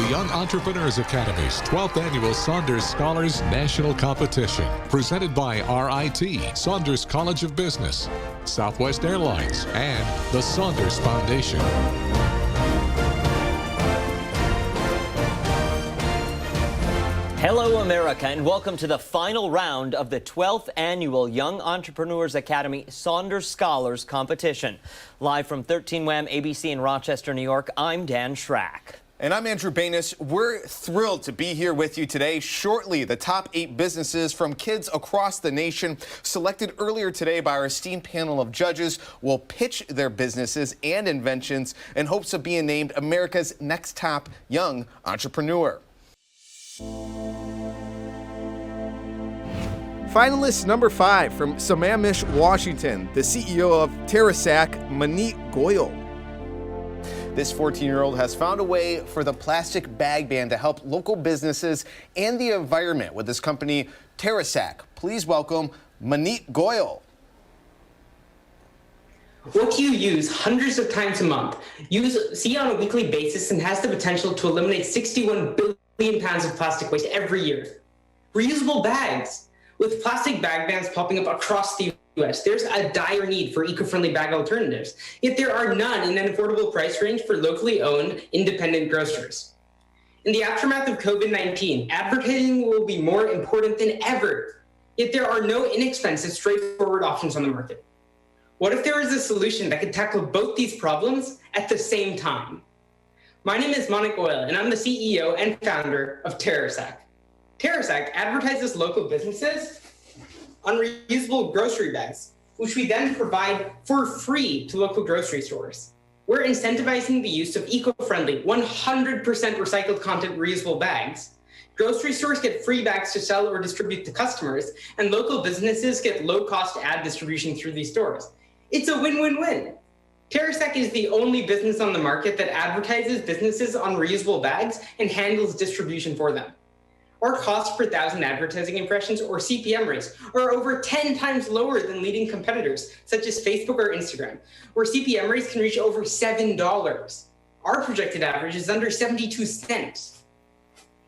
Young Entrepreneurs Academy's 12th Annual Saunders Scholars National Competition, presented by RIT, Saunders College of Business, Southwest Airlines, and the Saunders Foundation. Hello, America, and welcome to the final round of the 12th Annual Young Entrepreneurs Academy Saunders Scholars Competition. Live from 13 WHAM ABC in Rochester, New York, I'm Dan Schrack. And I'm Andrew Banis. We're thrilled to be here with you today. Shortly, the top 8 businesses from kids across the nation, selected earlier today by our esteemed panel of judges, will pitch their businesses and inventions in hopes of being named America's next top young entrepreneur. Finalist number 5 from Sammamish, Washington, the CEO of TerraSak, Maanit Goel. This 14-year-old has found a way for the plastic bag ban to help local businesses and the environment with this company, TerraSak. Please welcome Maanit Goel. What you use hundreds of times a month, see on a weekly basis, and has the potential to eliminate 61 billion pounds of plastic waste every year. Reusable bags. With plastic bag bans popping up across the U.S., there's a dire need for eco-friendly bag alternatives, yet there are none in an affordable price range for locally owned, independent grocers. In the aftermath of COVID-19, advertising will be more important than ever, yet there are no inexpensive, straightforward options on the market. What if there is a solution that could tackle both these problems at the same time? My name is Maanit Goel, and I'm the CEO and founder of TerraSak. TerraSak advertises local businesses on reusable grocery bags, which we then provide for free to local grocery stores. We're incentivizing the use of eco-friendly, 100% recycled content reusable bags. Grocery stores get free bags to sell or distribute to customers, and local businesses get low-cost ad distribution through these stores. It's a win-win-win. TerraSak is the only business on the market that advertises businesses on reusable bags and handles distribution for them. Our cost per 1,000 advertising impressions, or CPM rates, are over 10 times lower than leading competitors, such as Facebook or Instagram, where CPM rates can reach over $7. Our projected average is under 72 cents.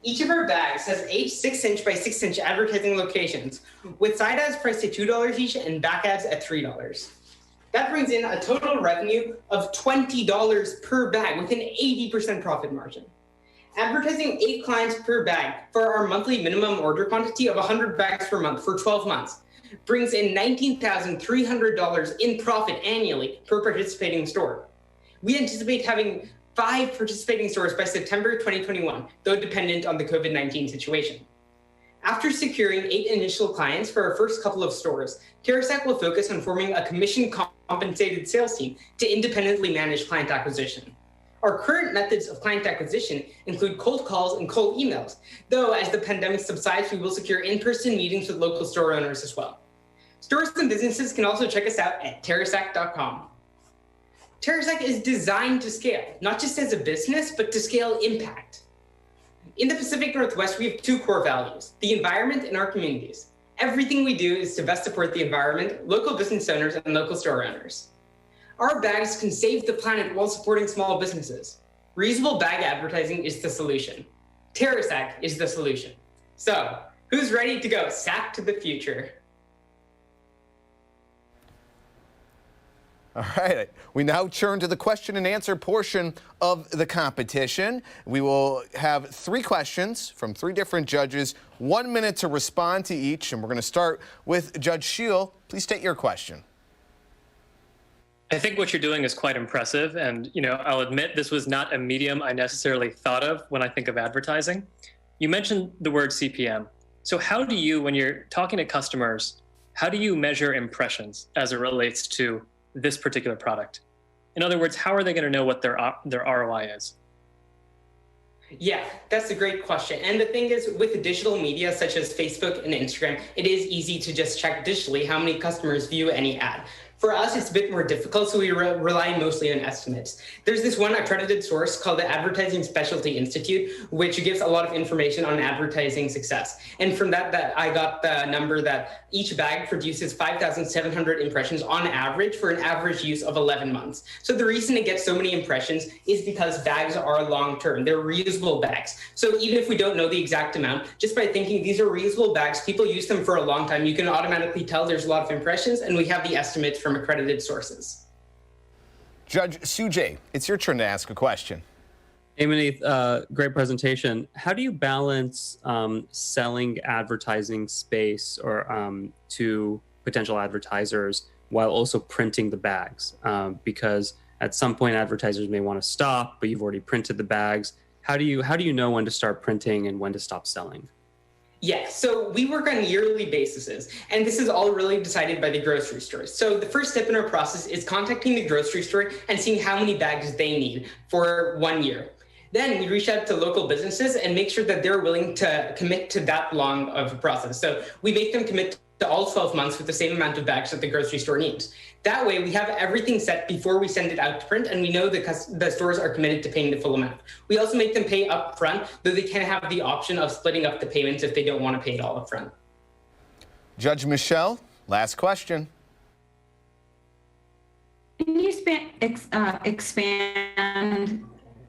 Each of our bags has 8 6-inch by 6-inch advertising locations, with side ads priced at $2 each and back ads at $3. That brings in a total revenue of $20 per bag with an 80% profit margin. Advertising 8 clients per bag for our monthly minimum order quantity of 100 bags per month for 12 months brings in $19,300 in profit annually per participating store. We anticipate having 5 participating stores by September 2021, though dependent on the COVID-19 situation. After securing 8 initial clients for our first couple of stores, TerraSak will focus on forming a commission-compensated sales team to independently manage client acquisition. Our current methods of client acquisition include cold calls and cold emails, though as the pandemic subsides, we will secure in-person meetings with local store owners as well. Stores and businesses can also check us out at TerraSak.com. TerraSak is designed to scale, not just as a business, but to scale impact. In the Pacific Northwest, we have 2 core values, the environment and our communities. Everything we do is to best support the environment, local business owners, and local store owners. Our bags can save the planet while supporting small businesses. Reusable bag advertising is the solution. TerraSak is the solution. So, who's ready to go sack to the future? All right, we now turn to the question and answer portion of the competition. We will have 3 questions from 3 different judges, 1 minute to respond to each, and we're going to start with Judge Scheel. Please state your question. I think what you're doing is quite impressive, and I'll admit this was not a medium I necessarily thought of when I think of advertising. You mentioned the word CPM. So how do you, when you're talking to customers, how do you measure impressions as it relates to this particular product? In other words, how are they going to know what their ROI is? Yeah, that's a great question. And the thing is, with the digital media such as Facebook and Instagram, it is easy to just check digitally how many customers view any ad. For us, it's a bit more difficult, so we rely mostly on estimates. There's this one accredited source called the Advertising Specialty Institute, which gives a lot of information on advertising success. And from that I got the number that each bag produces 5,700 impressions on average for an average use of 11 months. So the reason it gets so many impressions is because bags are long-term. They're reusable bags. So even if we don't know the exact amount, just by thinking these are reusable bags, people use them for a long time, you can automatically tell there's a lot of impressions, and we have the estimates from accredited sources. Judge Sujay, it's your turn to ask a question. Hey, Maanit, great presentation. How do you balance selling advertising space or to potential advertisers while also printing the bags? Because at some point advertisers may want to stop, but you've already printed the bags. How do you know when to start printing and when to stop selling? Yeah, so we work on yearly bases, and this is all really decided by the grocery stores. So the first step in our process is contacting the grocery store and seeing how many bags they need for 1 year. Then we reach out to local businesses and make sure that they're willing to commit to that long of a process. So we make them commit to all 12 months with the same amount of bags that the grocery store needs. That way, we have everything set before we send it out to print, and we know the stores are committed to paying the full amount. We also make them pay up front, though they can have the option of splitting up the payments if they don't want to pay it all up front. Judge Michelle, last question. Can you expand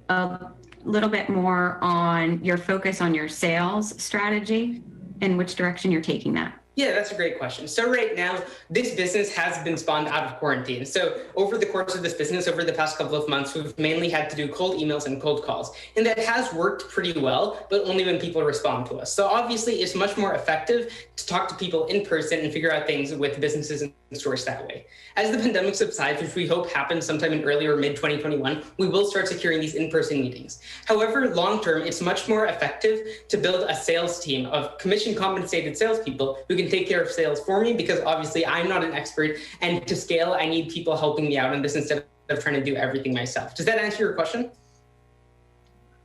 a little bit more on your focus on your sales strategy and which direction you're taking that? Yeah, that's a great question. So right now, this business has been spawned out of quarantine. So over the course of this business, over the past couple of months, we've mainly had to do cold emails and cold calls. And that has worked pretty well, but only when people respond to us. So obviously, it's much more effective to talk to people in person and figure out things with businesses and stores that way. As the pandemic subsides, which we hope happens sometime in early or mid-2021, we will start securing these in-person meetings. However, long-term, it's much more effective to build a sales team of commission-compensated salespeople who can take care of sales for me, because obviously I'm not an expert, and to scale, I need people helping me out on this instead of trying to do everything myself. Does that answer your question?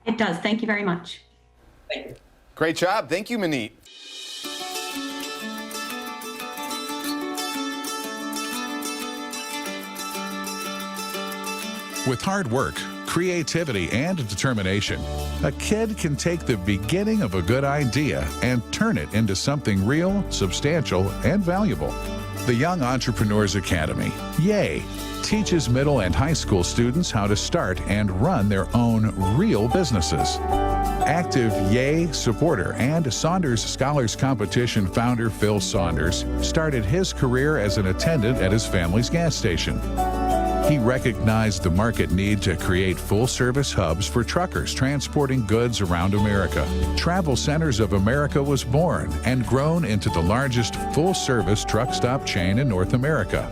It does. Thank you very much. Thank you. Great job. Thank you, Maanit. With hard work, creativity, and determination, a kid can take the beginning of a good idea and turn it into something real, substantial, and valuable. The Young Entrepreneurs Academy, YEA, teaches middle and high school students how to start and run their own real businesses. Active YEA supporter and Saunders Scholars Competition founder Phil Saunders started his career as an attendant at his family's gas station. He recognized the market need to create full-service hubs for truckers transporting goods around America. Travel Centers of America was born and grown into the largest full-service truck stop chain in North America.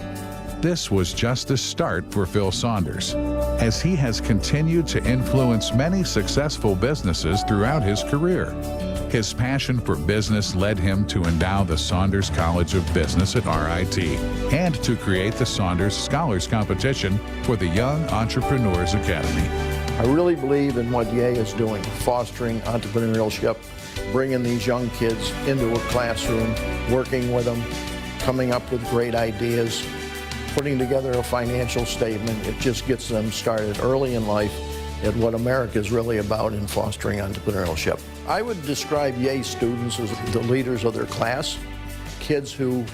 This was just the start for Phil Saunders, as he has continued to influence many successful businesses throughout his career. His passion for business led him to endow the Saunders College of Business at RIT and to create the Saunders Scholars Competition for the Young Entrepreneurs Academy. I really believe in what YEA is doing, fostering entrepreneurship, bringing these young kids into a classroom, working with them, coming up with great ideas, putting together a financial statement. It just gets them started early in life at what America is really about in fostering entrepreneurship. I would describe YEA students as the leaders of their class, kids who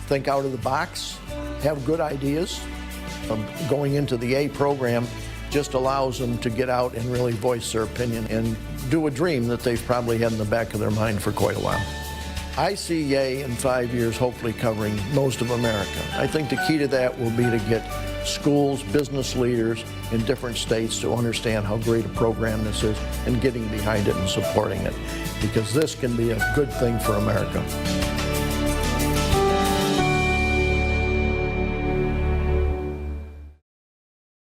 think out of the box, have good ideas. Going into the YEA program just allows them to get out and really voice their opinion and do a dream that they've probably had in the back of their mind for quite a while. I see YEA in 5 years hopefully covering most of America. I think the key to that will be to get schools, business leaders in different states to understand how great a program this is and getting behind it and supporting it, because this can be a good thing for America.